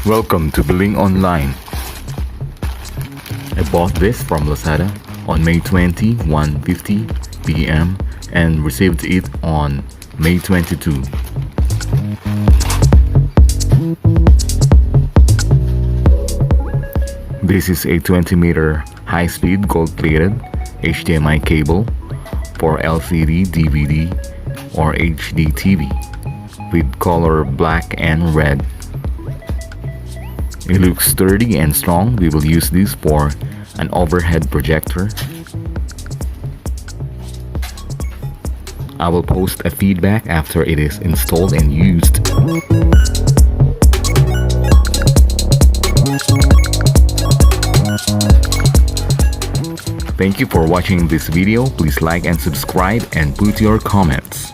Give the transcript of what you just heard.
Welcome to Billing Online. I bought this from Lazada on May 20, 1:50 p.m. and received it on May 22. This is a 20-meter high-speed gold-plated HDMI cable for LCD, DVD, or HD TV with color black and red. It looks sturdy and strong. We will use this for an overhead projector. I will post a feedback after it is installed and used. Thank you for watching this video. Please like and subscribe and put your comments.